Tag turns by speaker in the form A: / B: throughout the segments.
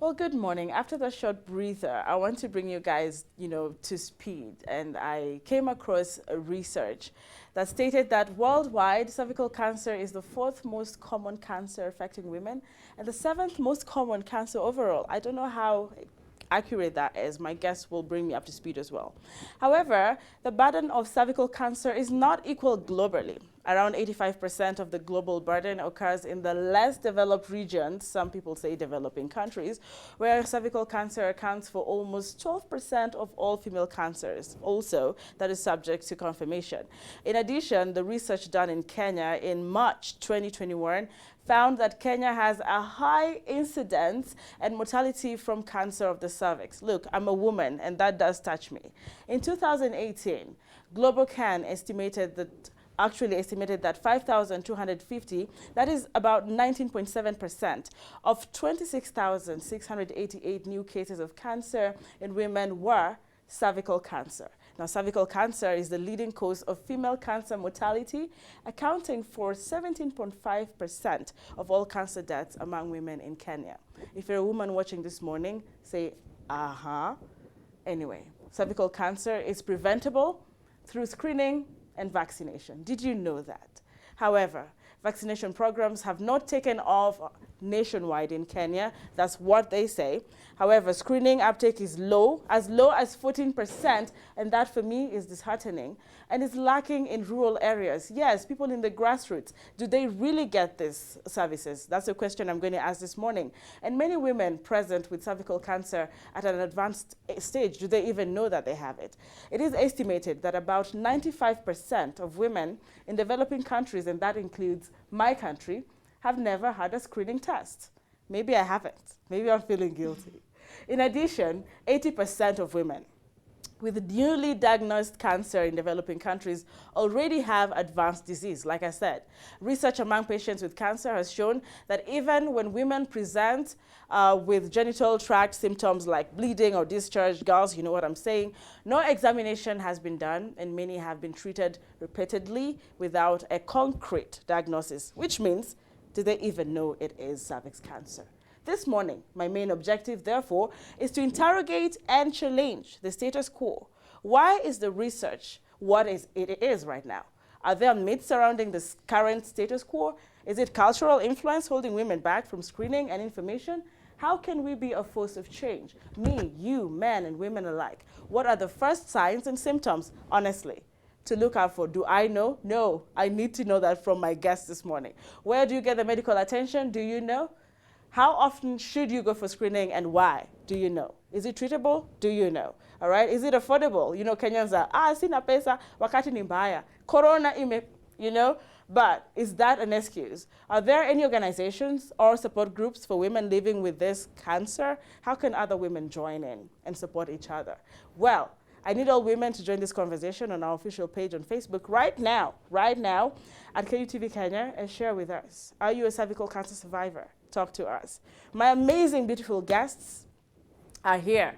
A: Well, good morning. After the short breather, I want to bring you guys, to speed. And I came across a research that stated that worldwide, cervical cancer is the fourth most common cancer affecting women and the seventh most common cancer overall. I don't know how accurate that is. My guess will bring me up to speed as well. However, the burden of cervical cancer is not equal globally. Around 85% of the global burden occurs in the less developed regions, some people say developing countries, where cervical cancer accounts for almost 12% of all female cancers. Also, that is subject to confirmation. In addition, the research done in Kenya in March 2021 found that Kenya has a high incidence and mortality from cancer of the cervix. Look, I'm a woman, and that does touch me. In 2018, Global Can estimated that 5,250, that is about 19.7% of 26,688 new cases of cancer in women were cervical cancer. Now, cervical cancer is the leading cause of female cancer mortality, accounting for 17.5% of all cancer deaths among women in Kenya. If you're a woman watching this morning, say, uh-huh. Anyway, cervical cancer is preventable through screening and vaccination. Did you know that? However, vaccination programs have not taken off nationwide in Kenya. That's what they say. However, screening uptake is low as 14%, and that for me is disheartening and is lacking in rural areas. Yes, people in the grassroots, do they really get these services? That's a question I'm going to ask this morning. And many women present with cervical cancer at an advanced stage, do they even know that they have it? It is estimated that about 95% of women in developing countries, and that includes my country, have never had a screening test. Maybe I haven't. Maybe I'm feeling guilty. In addition, 80% of women with newly diagnosed cancer in developing countries already have advanced disease. Like I said, research among patients with cancer has shown that even when women present with genital tract symptoms like bleeding or discharge, girls, you know what I'm saying, no examination has been done, and many have been treated repeatedly without a concrete diagnosis, which means, do they even know it is cervix cancer? This morning, my main objective, therefore, is to interrogate and challenge the status quo. Why is the research what it is right now? Are there myths surrounding this current status quo? Is it cultural influence holding women back from screening and information? How can we be a force of change? Me, you, men and women alike. What are the first signs and symptoms, honestly, to look out for? Do I know? No, I need to know that from my guest this morning. Where do you get the medical attention? Do you know? How often should you go for screening and why? Do you know? Is it treatable? Do you know? All right, is it affordable? You know, Kenyans are, sina pesa, wakati ni mbaya. Corona ime, but is that an excuse? Are there any organizations or support groups for women living with this cancer? How can other women join in and support each other? Well, I need all women to join this conversation on our official page on Facebook right now at KUTV Kenya, and share with us. Are you a cervical cancer survivor? Talk to us. My amazing, beautiful guests are here.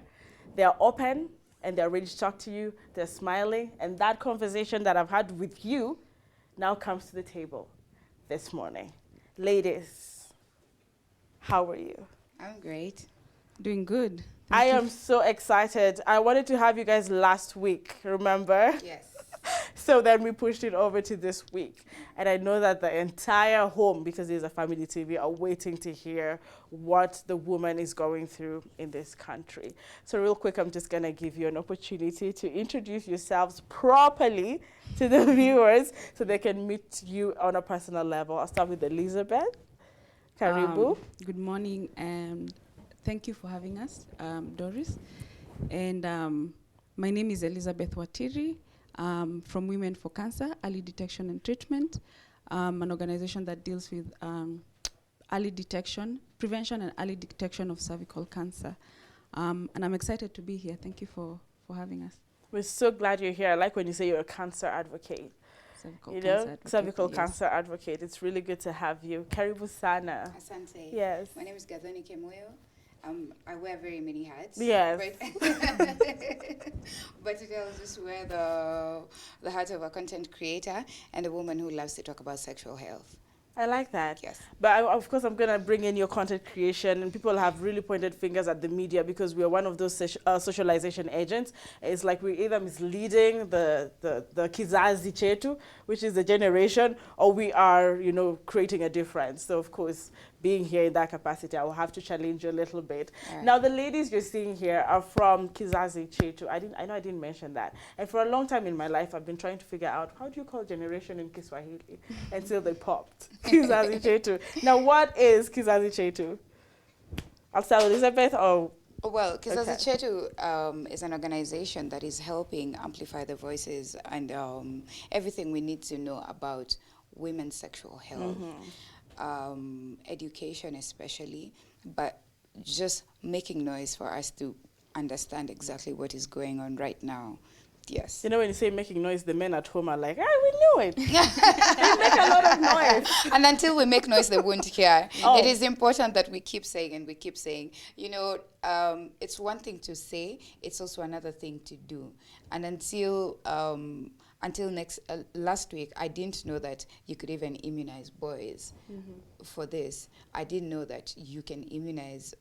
A: They're open and they're ready to talk to you. They're smiling, and that conversation that I've had with you now comes to the table this morning. Ladies, how are you?
B: I'm great. Doing good.
A: I am so excited. I wanted to have you guys last week, remember?
B: Yes.
A: So then we pushed it over to this week. And I know that the entire home, because there's a family TV, are waiting to hear what the woman is going through in this country. So real quick, I'm just going to give you an opportunity to introduce yourselves properly to the viewers so they can meet you on a personal level. I'll start with Elizabeth. Karibu.
C: Good morning, and thank you for having us, Doris. And my name is Elizabeth Watiri. From Women for Cancer, Early Detection and Treatment, an organization that deals with early detection, prevention and early detection of cervical cancer. And I'm excited to be here. Thank you for having us.
A: We're so glad you're here. I like when you say you're a cancer advocate. Cervical cancer advocate. It's really good to have you. Karibu sana.
B: Asante.
A: Yes.
B: My name is Gathoni, Kimuyu. I wear very many hats.
A: Yes.
B: But today I'll just wear the hat of a content creator and a woman who loves to talk about sexual health.
A: I like that.
B: Yes.
A: But of course, I'm going to bring in your content creation, and people have really pointed fingers at the media because we are one of those socialization agents. It's like we're either misleading the kizazi chetu, which is the generation, or we are, creating a difference. So, of course, being here in that capacity, I will have to challenge you a little bit.
B: All right.
A: Now, the ladies you're seeing here are from kizazi chetu. I know I didn't mention that. And for a long time in my life, I've been trying to figure out, how do you call generation in Kiswahili? Until they popped. Kizazi chetu. Now, what is Kizazi chetu? I'll start with Elizabeth.
B: Well, Kizazi
A: Okay.
B: Chetu is an organization that is helping amplify the voices and everything we need to know about women's sexual health, education especially, but just making noise for us to understand exactly what is going on right now. Yes.
A: You know, when you say making noise, the men at home are like, we knew it. They make a lot of noise.
B: And until we make noise, they won't hear.
A: Oh.
B: It is important that we keep saying and we keep saying. It's one thing to say, it's also another thing to do. And until last week, I didn't know that you could even immunize boys for this. I didn't know that you can immunize,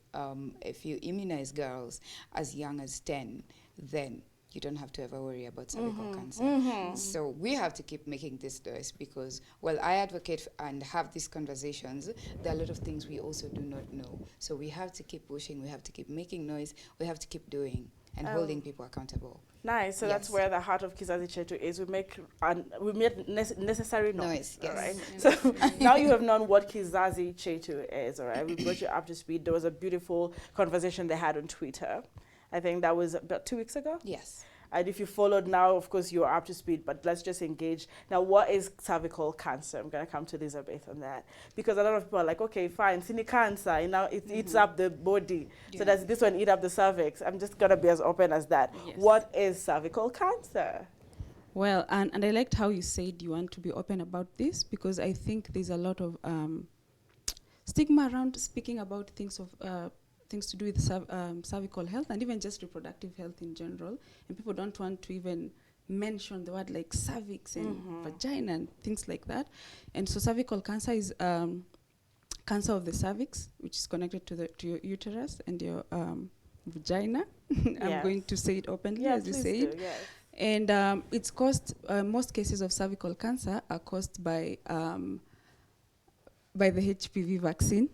B: if you immunize girls as young as 10, then you don't have to ever worry about cervical cancer. So we have to keep making this noise because, while I advocate and have these conversations, there are a lot of things we also do not know. So we have to keep pushing, we have to keep making noise, we have to keep doing and holding people accountable.
A: Nice. So that's where the heart of Kizazi Chetu is. We make necessary noise.
B: Yes.
A: All right. So now you have known what Kizazi Chetu is. All right. We brought you up to speed. There was a beautiful conversation they had on Twitter. I think that was about 2 weeks ago.
B: Yes.
A: And if you followed now, of course, you're up to speed, but let's just engage. Now, what is cervical cancer? I'm going to come to Elizabeth on that. Because a lot of people are like, okay, fine, cine cancer, it eats up the body.
B: Yeah.
A: So does this one eat up the cervix? I'm just going to be as open as that.
C: Yes.
A: What is cervical cancer?
C: Well, and I liked how you said you want to be open about this, because I think there's a lot of stigma around speaking about things to do with cervical health and even just reproductive health in general. And people don't want to even mention the word like cervix and vagina and things like that. And so cervical cancer is cancer of the cervix, which is connected to your uterus and your vagina. I'm going to say it openly as you say it.
A: Yes.
C: And it's caused, most cases of cervical cancer are caused by the HPV vaccine.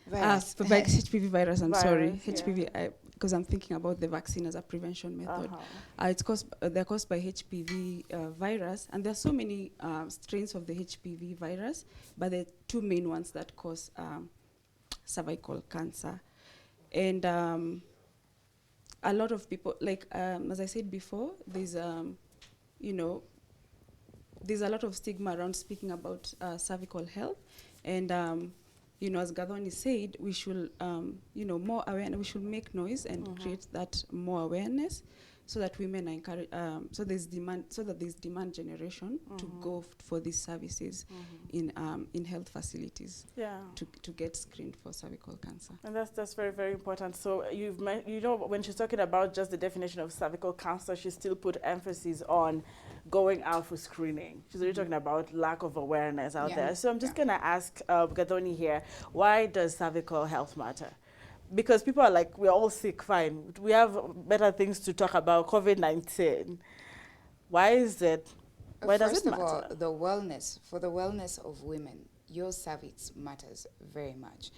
C: By HPV virus, sorry.
A: Yeah.
C: HPV, because I'm thinking about the vaccine as a prevention method. They're caused by HPV virus, and there are so many strains of the HPV virus, but the two main ones that cause cervical cancer. And a lot of people, like as I said before, there's there's a lot of stigma around speaking about cervical health, and as Gathoni said, we should, more awareness. We should make noise and create that more awareness, so that women are encouraged. So there's demand generation to go for these services in health facilities.
A: Yeah.
C: To get screened for cervical cancer.
A: And that's very, very important. So when she's talking about just the definition of cervical cancer, she still put emphasis on going out for screening. She's really talking about lack of awareness out there. So I'm just going to ask Gathoni here, why does cervical health matter? Because people are like, we're all sick, fine. We have better things to talk about, COVID-19. Why is it? Why does it matter?
B: First of all, for the wellness of women, your cervix matters very much.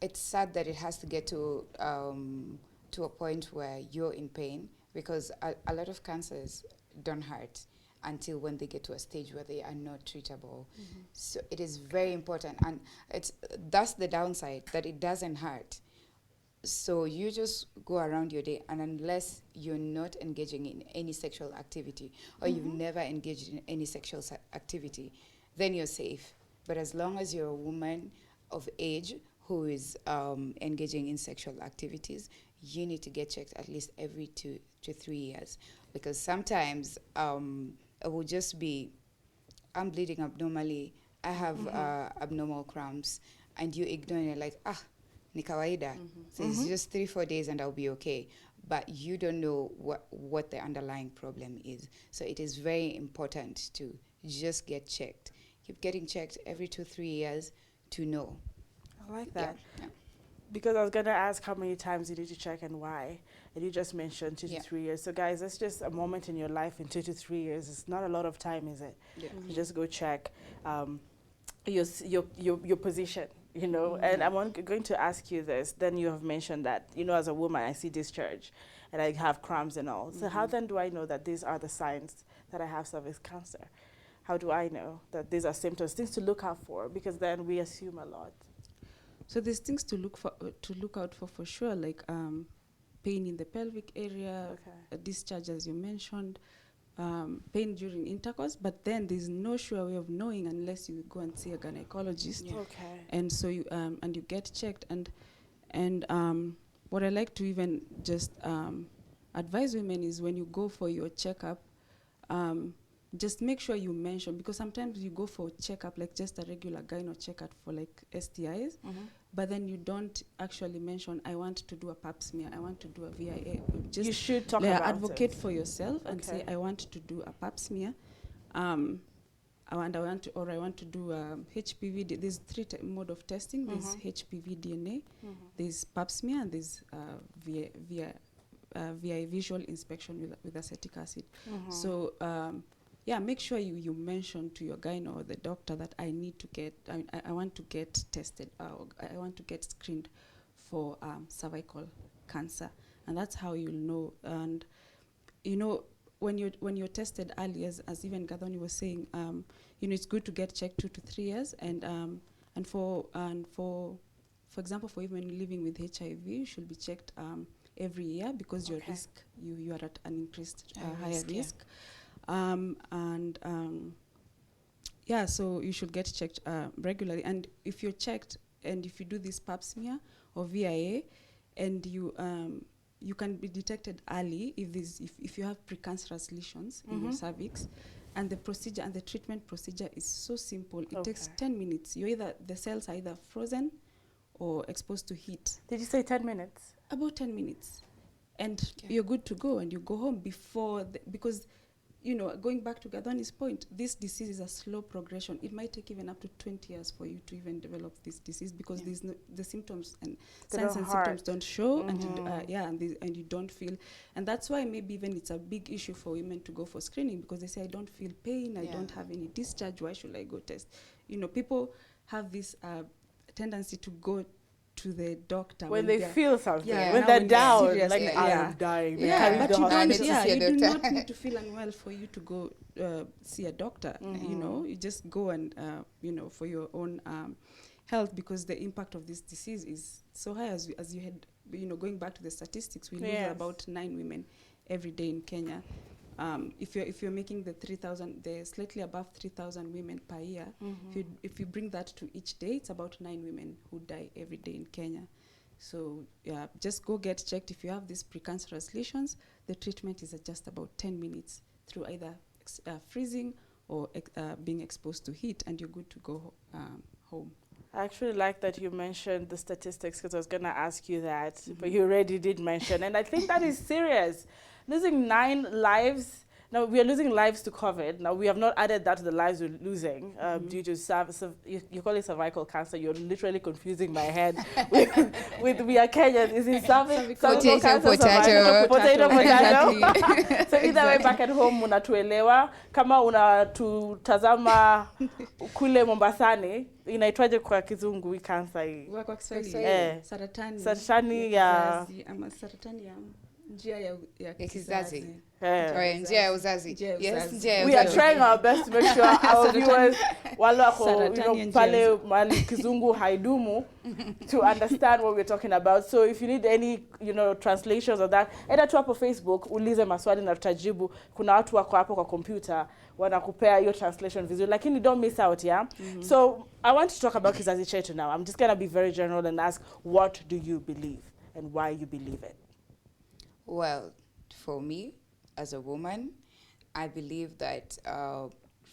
B: It's sad that it has to get to a point where you're in pain, because a lot of cancers don't hurt until when they get to a stage where they are not treatable. So it is very important, and that's the downside, that it doesn't hurt. So you just go around your day, and unless you're not engaging in any sexual activity, or you've never engaged in any sexual activity, then you're safe. But as long as you're a woman of age who is engaging in sexual activities, you need to get checked at least every 2 to 3 years, because sometimes it will just be, I'm bleeding abnormally, I have abnormal cramps, and you ignore it like, ni kawaida. So it's just 3-4 days and I'll be okay. But you don't know what the underlying problem is. So it is very important to just get checked. keep getting checked every 2-3 years to know.
A: I like that.
B: Yeah.
A: Because I was going to ask how many times you need to check and why. And you just mentioned 2 to 3 years. So, guys, that's just a moment in your life in 2 to 3 years. It's not a lot of time, is it?
B: Yeah.
A: You just go check your position, you know. And I'm going to ask you this. Then you have mentioned that, you know, as a woman, I see discharge and I have cramps and all. So how then do I know that these are the signs that I have cervix cancer? How do I know that these are symptoms, things to look out for? Because then we assume a lot.
C: So there's things to look out for sure, like pain in the pelvic area, discharge as you mentioned, pain during intercourse. But then there's no sure way of knowing unless you go and see a gynecologist.
A: Yeah. Okay.
C: And so you and you get checked. And what I like to even just advise women is when you go for your checkup, just make sure you mention, because sometimes you go for a checkup, like just a regular gyno checkup for like STIs, but then you don't actually mention, I want to do a pap smear, I want to do a VIA. Just
A: you should talk about
C: advocate
A: it
C: for yourself and say, I want to do a pap smear. I want to do HPV. There's 3 mode of testing. There's HPV DNA, there's pap smear, and there's VIA visual inspection with acetic acid. So make sure you mention to your gyno or the doctor that I need to get, I want to get tested, I want to get screened for cervical cancer, and that's how you'll know. And you know, when you're tested early, as even Gathoni was saying, you know, it's good to get checked 2 to 3 years, and for example, for women living with HIV, you should be checked every year, because your risk, you are at an increased higher risk. So you should get checked regularly. And if you're checked, and if you do this pap smear or VIA, and you can be detected early if you have precancerous lesions in your cervix, and the procedure and the treatment procedure is so simple. It takes 10 minutes. The cells are either frozen or exposed to heat.
A: Did you say 10 minutes?
C: About 10 minutes. And you're good to go, and you go home because, you know, going back to Gathoni's point, this disease is a slow progression. It might take even up to 20 years for you to even develop this disease, because the symptoms and signs and symptoms don't show, and you don't feel. And that's why maybe even it's a big issue for women to go for screening, because they say, I don't feel pain, I don't have any discharge, why should I go test? You know, people have this tendency to go to the doctor
A: when they feel something, when
C: now
A: they're
C: when
A: down,
C: serious,
A: like I am dying.
C: But you do
B: doctor.
C: not need to feel unwell for you to go see a doctor. You know, you just go and you know, for your own health, because the impact of this disease is so high. As you had, you know, going back to the statistics, we lose about 9 women every day in Kenya. If you're making the slightly above 3,000 women per year, if you bring that to each day, it's about 9 women who die every day in Kenya. So just go get checked. If you have these precancerous lesions, the treatment is just about 10 minutes through either freezing or being exposed to heat, and you're good to go home.
A: I actually like that you mentioned the statistics, because I was going to ask you that, but you already did mention, and I think that is serious. Losing 9 lives. Now, we are losing lives to COVID. Now, we have not added that to the lives we're losing due to you call it cervical cancer. You're literally confusing my head with we are Kenyans. Is it cervical cancer? Potato. So either way, back at home, unatuelewa. Kama unatutazama kule Mombasani, inaitwaje kwa kizungu hii cancer hii?
C: Kwa Kiswahili.
A: Saratani ya
C: njia ya
B: kizazi.
C: Njia ya
B: uzazi.
A: We are trying our best to make sure our viewers wale wako pale mali kizungu haidumu to understand what we're talking about. So if you need any, you know, translations of that, enda tu hapo Facebook, ulize maswali na tutajibu. Kuna watu wako hapo kwa computer wanakupea your translation vizuri, lakini don't miss out, So I want to talk about kizazi chetu now. I'm just going to be very general and ask, what do you believe and why you believe it?
B: Well, for me, as a woman, I believe that,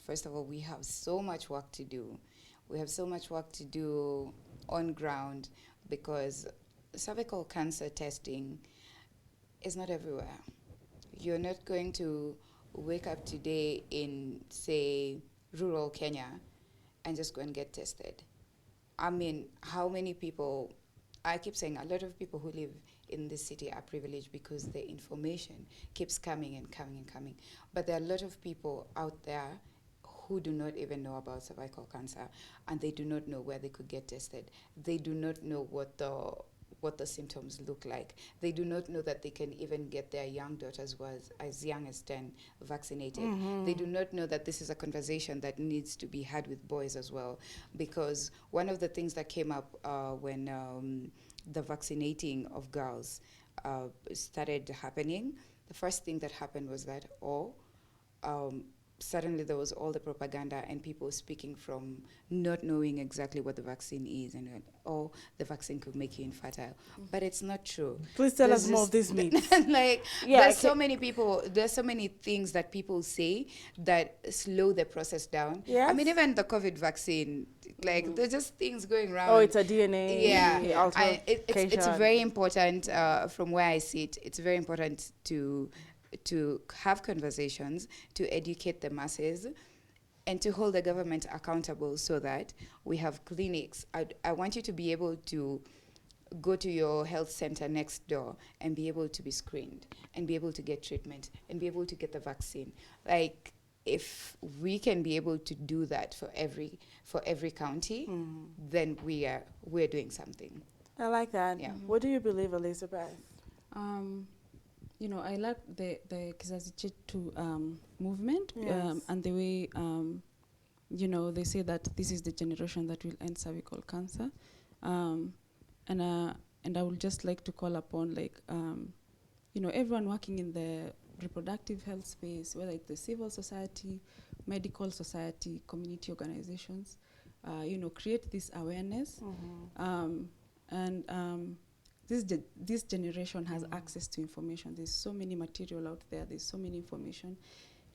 B: first of all, we have so much work to do. We have so much work to do on ground, because cervical cancer testing is not everywhere. You're not going to wake up today in, say, rural Kenya and just go and get tested. I mean, how many people, I keep saying a lot of people who live in this city are privileged because the information keeps coming and coming and coming. But there are a lot of people out there who do not even know about cervical cancer, and they do not know where they could get tested. They do not know what the symptoms look like. They do not know that they can even get their young daughters who are as young as 10 vaccinated. They do not know that this is a conversation that needs to be had with boys as well, because one of the things that came up when the vaccinating of girls started happening, the first thing that happened was that suddenly there was all the propaganda and people speaking from not knowing exactly what the vaccine is, and the vaccine could make you infertile. But it's not true.
A: Please tell us more of these myths.
B: There's so many things that people say that slow the process down.
A: Yes.
B: I mean, even the COVID vaccine, there's just things going around.
A: Oh, it's a DNA.
B: Yeah. It's very important, from where I sit, it's very important to have conversations, to educate the masses, and to hold the government accountable so that we have clinics. I want you to be able to go to your health center next door and be able to be screened and be able to get treatment and be able to get the vaccine. Like, if we can be able to do that for every county, then we're doing something.
A: I like that.
B: Yeah.
A: What do you believe, Elizabeth?
C: I like the Kizazi Chetu movement,
A: Yes.
C: and the way, they say that this is the generation that will end cervical cancer. And I would just like to call upon, everyone working in the reproductive health space, whether it's the civil society, medical society, community organizations, create this awareness. This generation has access to information. There's so many material out there. There's so many information.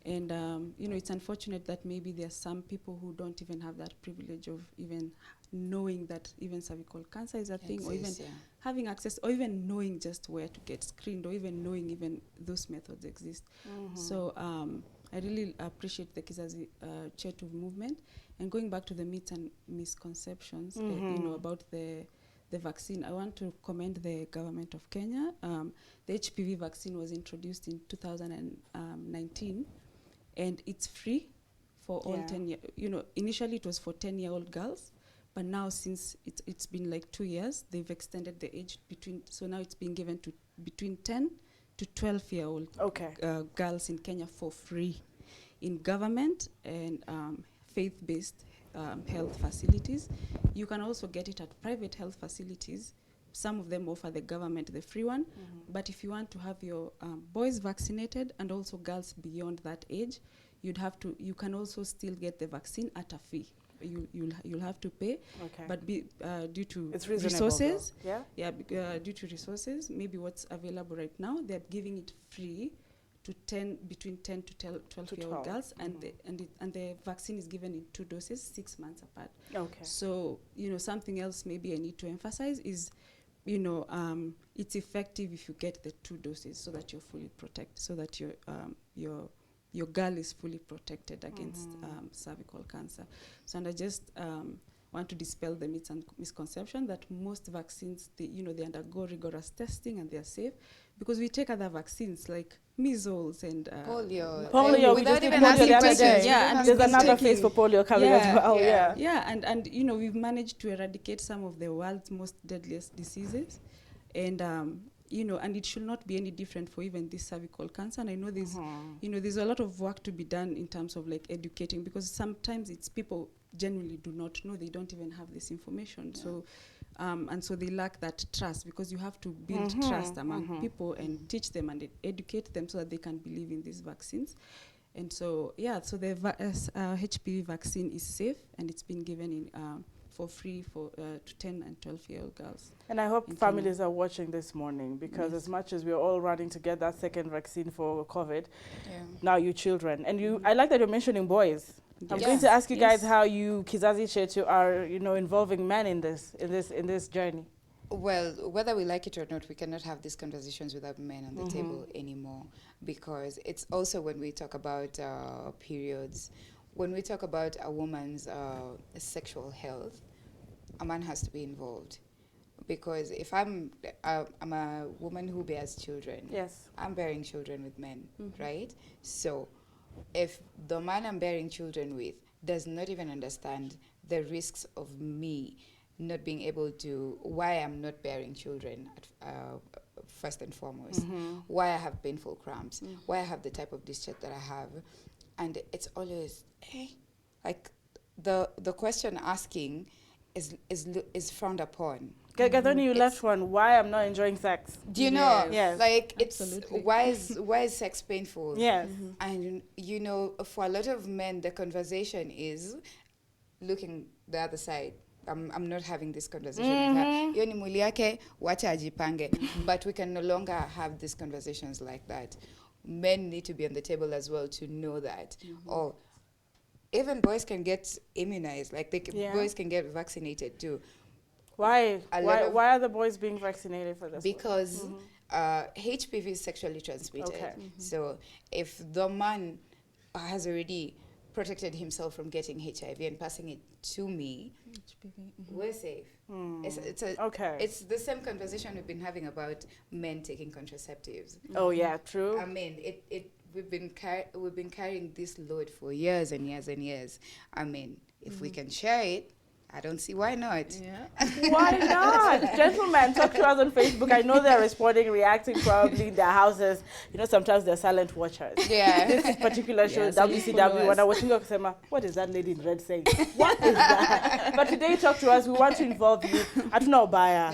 C: And, it's unfortunate that maybe there are some people who don't even have that privilege of even knowing that even cervical cancer is a thing, or even having access, or even knowing just where to get screened, or even knowing even those methods exist. So I really appreciate the Kizazi Chetu movement. And going back to the myths and misconceptions, about the vaccine, I want to commend the government of Kenya. The HPV vaccine was introduced in 2019, and it's free for all 10 year. Initially it was for 10-year-old girls, but now since it's been like 2 years, they've extended the age so now it's being given to between 10 to 12-year-old girls in Kenya for free in government and faith-based health facilities. You can also get it at private health facilities. Some of them offer the government the free one, but if you want to have your boys vaccinated and also girls beyond that age, you can also still get the vaccine at a fee. You'll have to pay, but due to resources, due to resources, maybe what's available right now, they're giving it free to between 10 to 12-year-old girls, and the vaccine is given in 2 doses, 6 months apart. So something else maybe I need to emphasize is it's effective if you get the 2 doses, so that you're fully protected, so that your girl is fully protected against cervical cancer. So, and I just want to dispel the myths and misconception that most vaccines, they undergo rigorous testing and they are safe, because we take other vaccines like measles and
B: polio
A: without even asking questions. And there's another phase for polio coming as well.
C: And we've managed to eradicate some of the world's most deadliest diseases, and and it should not be any different for even this cervical cancer. And I know there's there's a lot of work to be done in terms of educating, because sometimes it's people genuinely do not know, they don't even have this information. So and so they lack that trust, because you have to build trust among people and teach them and educate them so that they can believe in these vaccines. And so so the HPV vaccine is safe, and it's been given in for free to 10 and 12-year-old girls.
A: And I hope families are watching this morning, because as much as we're all running to get that second vaccine for COVID, now you children. And I like that you're mentioning boys. I'm going to ask you guys how you, Kizazi Chetu, are involving men in this journey.
B: Well, whether we like it or not, we cannot have these conversations without men on the table anymore, because it's also when we talk about periods, when we talk about a woman's sexual health, a man has to be involved. Because if I'm a woman who bears children,
A: Yes.
B: I'm bearing children with men, right? So if the man I'm bearing children with does not even understand the risks of me not being able to, why I'm not bearing children first and foremost, why I have painful cramps, why I have the type of discharge that I have, and it's always, like the question asking is frowned upon.
A: Gathoni, you left one. Why I'm not enjoying sex?
B: Do you know?
A: Yes.
B: Like,
C: Absolutely.
B: it's why is sex painful?
A: Yes.
B: And you know, for a lot of men, the conversation is looking the other side. I'm not having this conversation with her. Hiyo ni mwili yake, wacha ajipange. But we can no longer have these conversations like that. Men need to be on the table as well to know that. Oh, even boys can get immunized. Like boys can get vaccinated too.
A: Why are the boys being vaccinated for this?
B: Because HPV is sexually transmitted.
A: Okay.
B: So if the man has already protected himself from getting HIV and passing it to me, we're safe. It's the same conversation we've been having about men taking contraceptives.
A: Oh yeah, true.
B: I mean, we've been carrying this load for years and years and years. I mean, if we can share it, I don't see why not.
C: Yeah.
A: Why not? Gentlemen, talk to us on Facebook. I know they're responding, reacting probably in their houses. You know, sometimes they're silent watchers.
B: Yeah.
A: This particular show,
C: Yeah, so
A: WCW, when I was thinking of what is that lady in red saying? What is that? But today, talk to us. We want to involve you. I don't know, Baya.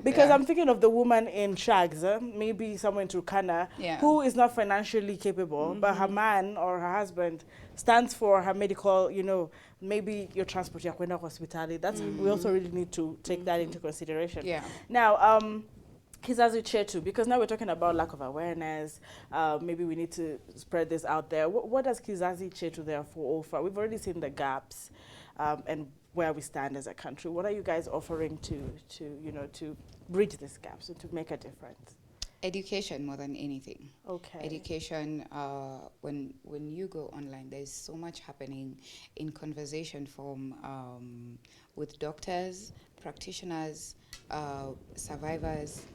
A: Because I'm thinking of the woman in Shags, maybe somewhere in Turkana, who is not financially capable, but her man or her husband stands for her medical, you know, maybe your transport, your hospitality. That's we also really need to take that into consideration.
B: Yeah.
A: Now, Kizazi Chetu, because now we're talking about lack of awareness. Maybe we need to spread this out there. What does Kizazi Chetu therefore offer? We've already seen the gaps and where we stand as a country. What are you guys offering to bridge these gaps and to make a difference?
B: Education more than anything.
A: Okay.
B: Education, when you go online, there's so much happening in conversation form with doctors, practitioners, survivors.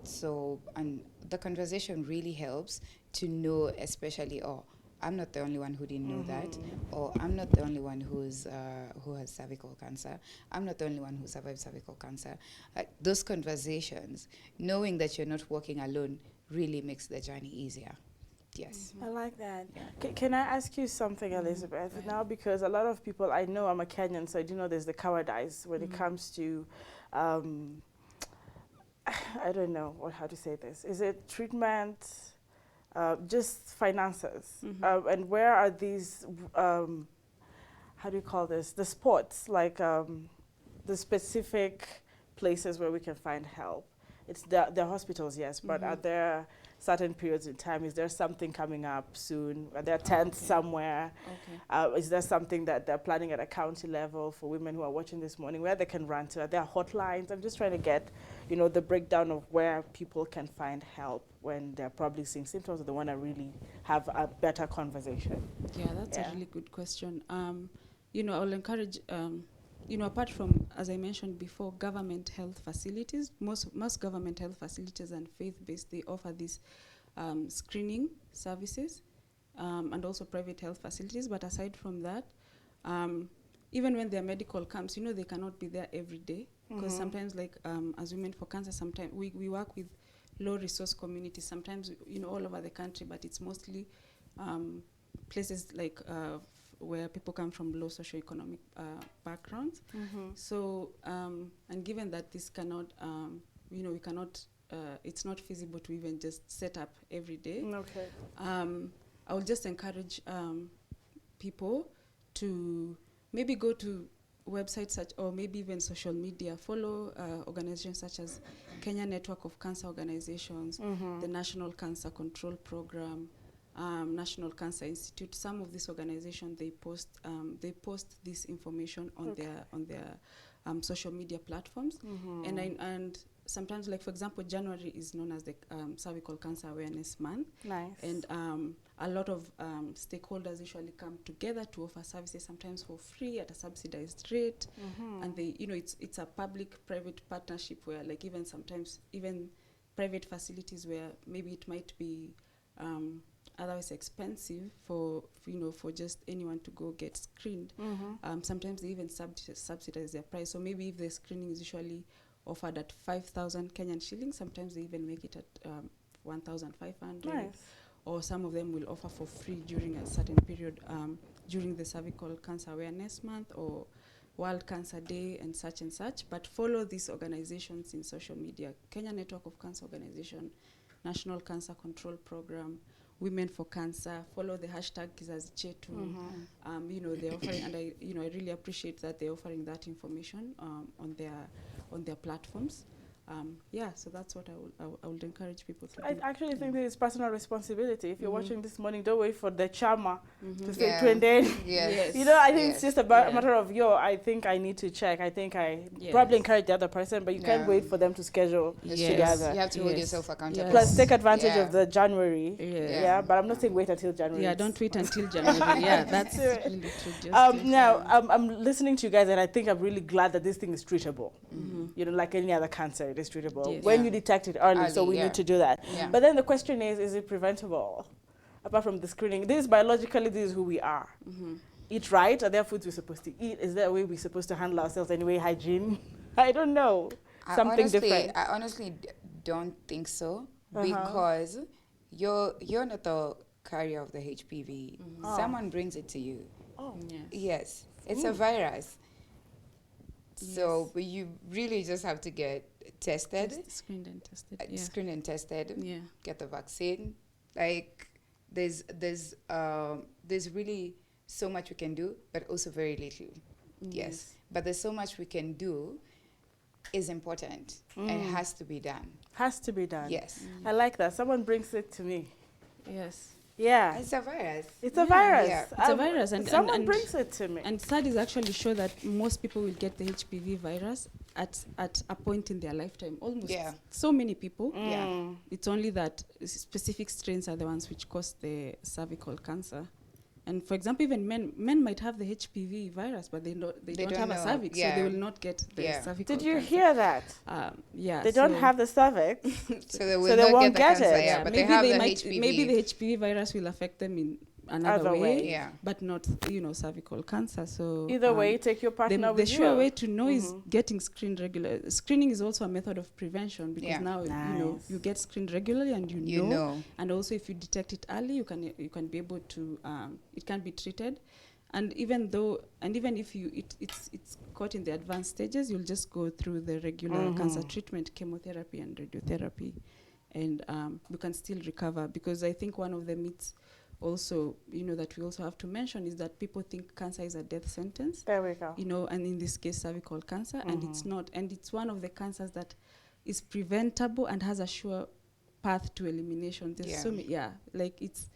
B: So, and the conversation really helps to know, especially, I'm not the only one who didn't know that, or I'm not the only one who has cervical cancer. I'm not the only one who survived cervical cancer. Those conversations, knowing that you're not walking alone, really makes the journey easier. Yes.
A: I like that. Yeah. Can I ask you something, Elizabeth? Now, because a lot of people, I know I'm a Kenyan, so I do know there's the cowardice when it comes to, I don't know how to say this. Is it treatment? Just finances, and where are these, how do you call this, the spots, like the specific places where we can find help? It's the hospitals, yes, but are there certain periods in time? Is there something coming up soon? Are there tents somewhere? Okay. Is there something that they're planning at a county level for women who are watching this morning, where they can run to? Are there hotlines? I'm just trying to get, the breakdown of where people can find help when they're probably seeing symptoms, or they want to really have a better conversation.
C: Yeah, that's a really good question. I'll encourage, apart from, as I mentioned before, government health facilities, most government health facilities and faith-based, they offer these screening services and also private health facilities. But aside from that, even when their medical camps, they cannot be there every day, because sometimes, like as Women for Cancer, sometimes we work with low resource communities, sometimes all over the country, but it's mostly places like where people come from low socioeconomic backgrounds. So and given that this cannot we cannot it's not feasible to even just set up every day.
A: Okay.
C: I will just encourage people to maybe go to websites such, or maybe even social media, follow organizations such as Kenya Network of Cancer Organizations, the National Cancer Control Program, National Cancer Institute. Some of these organizations, they post this information on their social media platforms. And sometimes, like for example, January is known as the Cervical Cancer Awareness Month.
A: Nice.
C: And a lot of stakeholders usually come together to offer services, sometimes for free at a subsidized rate. And they, it's a public-private partnership where, like, even sometimes even private facilities where maybe it might be otherwise expensive for just anyone to go get screened. Sometimes they even subsidize their price. So maybe if the screening is usually offered at 5,000 Kenyan shillings, sometimes they even make it at 1,500.
A: Nice.
C: Or some of them will offer for free during a certain period, during the Cervical Cancer Awareness Month or World Cancer Day and such. But follow these organizations in social media: Kenya Network of Cancer Organization, National Cancer Control Program, Women for Cancer. Follow the hashtag Kizazi Chetu. They're offering, and I really appreciate that they're offering that information on their platforms. So that's what I would encourage people to do.
A: I actually think this is personal responsibility. If you're watching this morning, don't wait for the charmer to say 20.
B: Yes.
A: I think it's just a matter of, I think I need to check. I think I probably encourage the other person, but you can't wait for them to schedule together.
B: You have to hold yourself accountable.
A: Plus, take advantage of the January.
C: Yeah.
A: But I'm not saying wait until January.
C: Yeah, don't wait until January. That's really true.
A: Now, I'm listening to you guys, and I think I'm really glad that this thing is treatable. Like any other cancer, it is treatable.
C: Yes.
A: When you detect it early, so we need to do that.
B: Yeah.
A: But then the question is it preventable? Apart from the screening, biologically, this is who we are. Eat right? Are there foods we're supposed to eat? Is there a way we're supposed to handle ourselves anyway? Hygiene? I don't know. Something different.
B: I honestly don't think so, because you're not the carrier of the HPV. Someone brings it to you.
A: Oh.
B: Yes. It's a virus. So you really just have to get tested.
C: Screened and tested.
B: Screened and tested.
C: Yeah.
B: Get the vaccine. Like there's really so much we can do, but also very little. Yes. But there's so much we can do is important and has to be done.
A: Has to be done.
B: Yes.
A: I like that. Someone brings it to me.
C: Yes.
A: Yeah.
B: It's a virus.
A: It's a virus.
B: Yeah.
C: It's a virus, and
A: someone brings it to me.
C: And studies actually show that most people will get the HPV virus at a point in their lifetime. Almost.
B: Yeah.
C: So many people.
B: Yeah.
C: It's only that specific strains are the ones which cause the cervical cancer. And for example, even men might have the HPV virus, but they don't have a cervix, so they will not get the cervical
A: Did you
C: cancer.
A: hear that? They don't have the cervix,
B: so they will
A: so they
B: not
A: won't
B: get the
A: get
B: cancer,
A: it.
B: yeah, but
C: maybe
B: they have
C: they
B: the
C: might,
B: HPV.
C: maybe the HPV virus will affect them in another
A: Other way.
B: Yeah.
C: but not cervical cancer. So
A: Either way, take your partner
C: the
A: with you.
C: sure way to know is getting screened regularly. Screening is also a method of prevention, because now you get screened regularly and you know. And also, if you detect it early, you can be able to it can be treated. And even if it's caught in the advanced stages, you'll just go through the regular cancer treatment, chemotherapy and radiotherapy, and you can still recover. Because I think one of the myths also, that we also have to mention is that people think cancer is a death sentence.
A: There we go.
C: And in this case, cervical cancer, and it's not. And it's one of the cancers that is preventable and has a sure path to elimination. There's so many, like it's,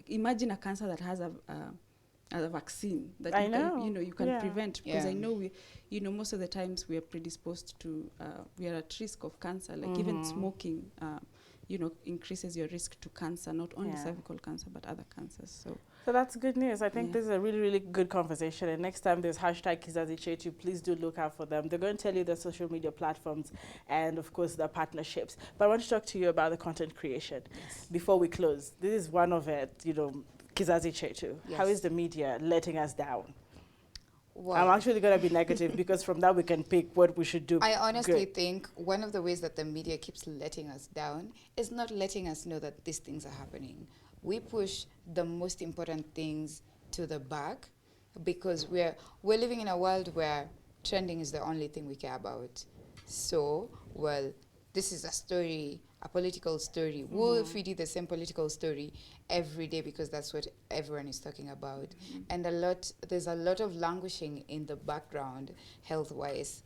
C: imagine a cancer that has a vaccine that you can prevent, because I know most of the times we are predisposed to, we are at risk of cancer, like even smoking, increases your risk to cancer, not only cervical cancer, but other cancers. So
A: that's good news. I think this is a really, really good conversation. And next time there's hashtag Kizazi Chetu, please do look out for them. They're going to tell you the social media platforms and, of course, the partnerships. But I want to talk to you about the content creation before we close. This is one of it, Kizazi Chetu. How is the media letting us down?
B: Well,
A: I'm actually going to be negative because from that we can pick what we should do.
B: I honestly think one of the ways that the media keeps letting us down is not letting us know that these things are happening. We push the most important things to the back because we're living in a world where trending is the only thing we care about. So, this is a story, a political story. We'll feed you the same political story every day because that's what everyone is talking about. And there's a lot of languishing in the background health-wise,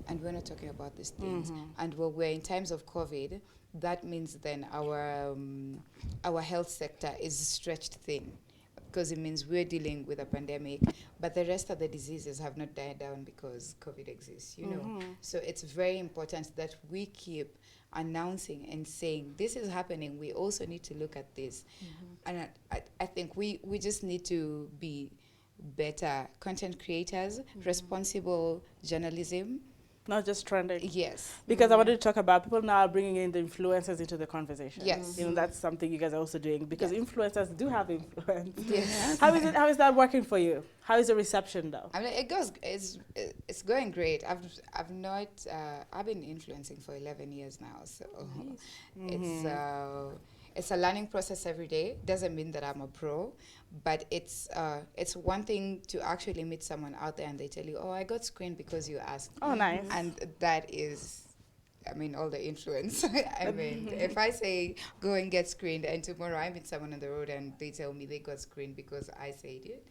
B: and we're not talking about these things. And when we're in times of COVID, that means then our health sector is stretched thin. because it means we're dealing with a pandemic, but the rest of the diseases have not died down because COVID exists, you know. So it's very important that we keep announcing and saying, this is happening, we also need to look at this. And I think we just need to be better content creators, responsible journalism.
A: Not just trending.
B: Yes.
A: Because I wanted to talk about people now bringing in the influencers into the conversation.
B: Yes.
A: You know, that's something you guys are also doing because influencers do have influence.
B: Yes.
A: How is that working for you? How is the reception though?
B: I mean, it's going great. I've been influencing for 11 years now, so it's a learning process every day. Doesn't mean that I'm a pro, but it's one thing to actually meet someone out there and they tell you, oh, I got screened because you asked.
A: Oh, nice.
B: And that is, I mean, all the influence. I mean, if I say go and get screened and tomorrow I meet someone on the road and they tell me they got screened because I said it,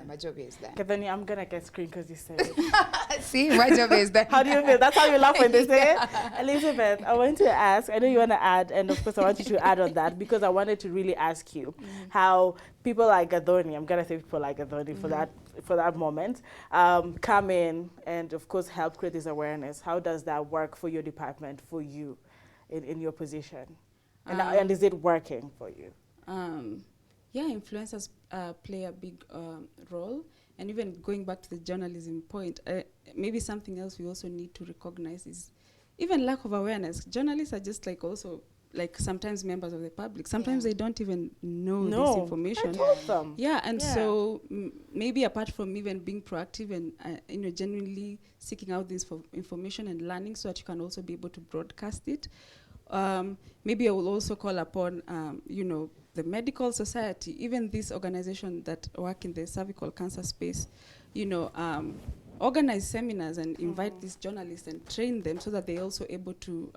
B: my job is that.
A: Gathoni, I'm going to get screened because you said it.
B: See, my job is that.
A: How do you feel? That's how you laugh when they say it? Elizabeth, I want to ask, I know you want to add, and of course I want you to add on that because I wanted to really ask you how people like Gathoni, I'm going to say people like Gathoni for that moment, come in and of course help create this awareness. How does that work for your department, for you, in your position? And is it working for you?
C: Yeah, influencers play a big role. And even going back to the journalism point, maybe something else we also need to recognize is even lack of awareness. Journalists are just like also like sometimes members of the public. Sometimes they don't even know this information.
A: I told them.
C: Yeah, and so maybe apart from even being proactive and genuinely seeking out this information and learning so that you can also be able to broadcast it. Maybe I will also call upon the medical society, even this organization that work in the cervical cancer space, organize seminars and invite these journalists and train them so that they're also able to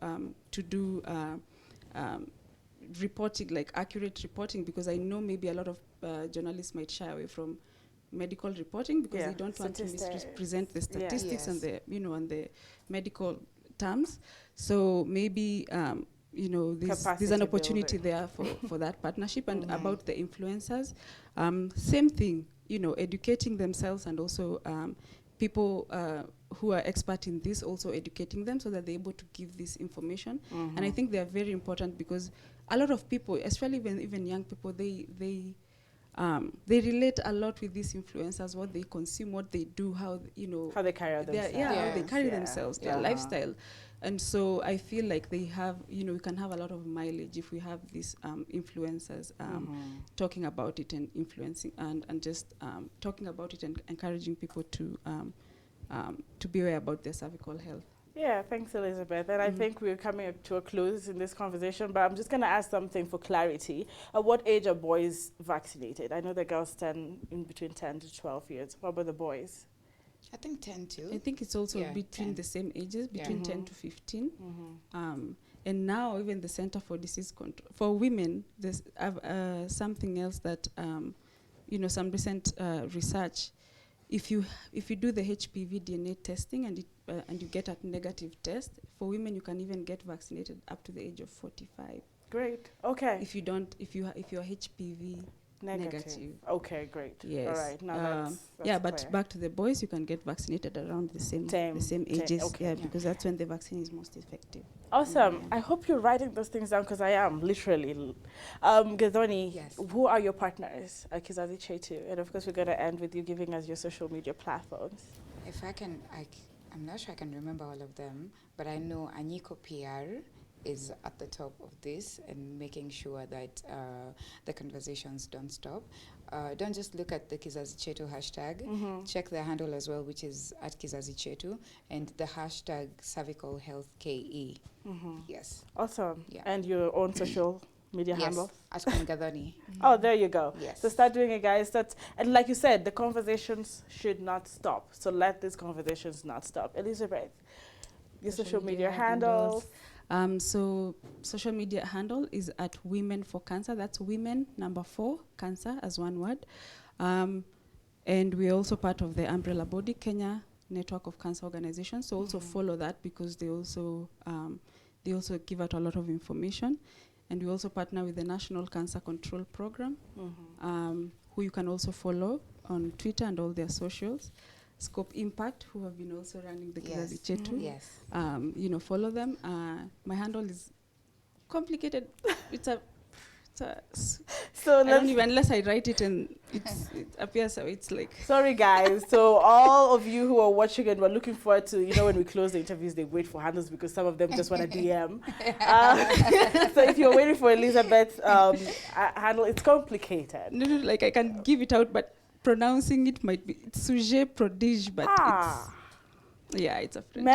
C: do reporting, like accurate reporting, because I know maybe a lot of journalists might shy away from medical reporting because they don't want to misrepresent the statistics and the and the medical terms. So maybe there's an opportunity there for that partnership. And about the influencers, same thing, educating themselves and also people who are expert in this also educating them so that they're able to give this information. And I think they are very important because a lot of people, especially even young people, they relate a lot with these influencers, what they consume, what they do, how
A: they carry themselves.
C: How they carry themselves, their lifestyle. And so I feel like they have, we can have a lot of mileage if we have these influencers talking about it and influencing and just talking about it and encouraging people to be aware about their cervical health.
A: Yeah, thanks, Elizabeth. And I think we're coming up to a close in this conversation, but I'm just going to ask something for clarity. At what age are boys vaccinated? I know the girls in between 10 to 12 years. What about the boys?
B: I think 10 too.
C: I think it's also between 10. The same ages, between 10 to 15. And now even the Center for Disease Control for women, there's something else that some recent research. If you do the HPV DNA testing and you get a negative test, for women you can even get vaccinated up to the age of 45.
A: Great. Okay.
C: If you're HPV negative.
A: Okay, great.
C: Yes.
A: All right. Now
C: but
A: clear.
C: Back to the boys, you can get vaccinated around the same ages. Okay. Because that's when the vaccine is most effective.
A: Awesome. I hope you're writing those things down because I am, literally. Gathoni, who are your partners at Kizazi Chetu? And of course, we're going to end with you giving us your social media platforms.
B: If I can, I'm not sure I can remember all of them, but I know Anyiko PR is at the top of this and making sure that the conversations don't stop. Don't just look at the Kizazi Chetu hashtag. Check their handle as well, which is at Kizazi Chetu, and the hashtag cervical health KE. Yes.
A: Awesome. Yeah. And your own social media handle?
B: At Gathoni.
A: Oh, there you go.
B: Yes.
A: So start doing it, guys. And like you said, the conversations should not stop. So let these conversations not stop. Elizabeth, your social media handles.
C: So social media handle is at Women for Cancer. That's women, 4, cancer as one word. And we're also part of the umbrella body, Kenya Network of Cancer Organizations. So also follow that because they also give out a lot of information. And we also partner with the National Cancer Control Program, who you can also follow on Twitter and all their socials. Scope Impact, who have been also running the Kizazi Chetu.
B: Yes.
C: You know, follow them. My handle is complicated. So I don't even, unless I write it and it appears, so it's like.
A: Sorry guys, so all of you who are watching and we're looking forward to, you know, when we close the interviews, they wait for handles because some of them just want a DM. So if you're waiting for Elizabeth's handle, it's complicated.
C: No, like I can give it out, but pronouncing it might be, it's sujet prodige, but it's, yeah, it's a French.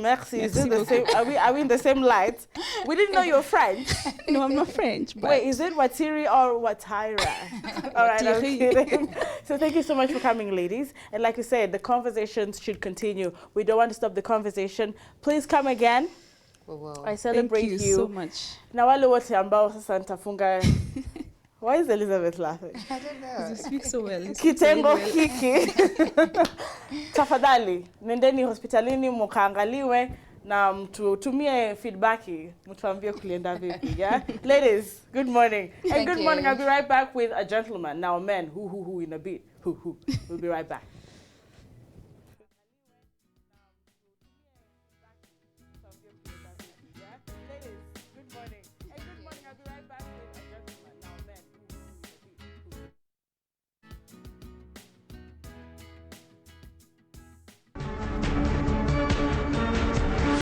A: Merci. Is it the same? Are we in the same light? We didn't know you're French.
C: No, I'm not French. But
A: wait, is it Watiri or Watira? All right, I'm kidding. So thank you so much for coming, ladies. And like you said, the conversations should continue. We don't want to stop the conversation. Please come again.
B: Wow.
A: I celebrate
C: Thank you so much.
A: Na wale wote ambao sasa nitafunga. Why is Elizabeth laughing?
B: I don't know.
C: You speak so well.
A: Kitengo hiki. Tafadhali, nendeni hospitalini mukaangaliwe na mtutumie feedbacki, mtuambie kulienda vipi, yeah? Ladies, good morning. And good morning. I'll be right back with a gentleman. Now men, who in a bit. Who. We'll be right back.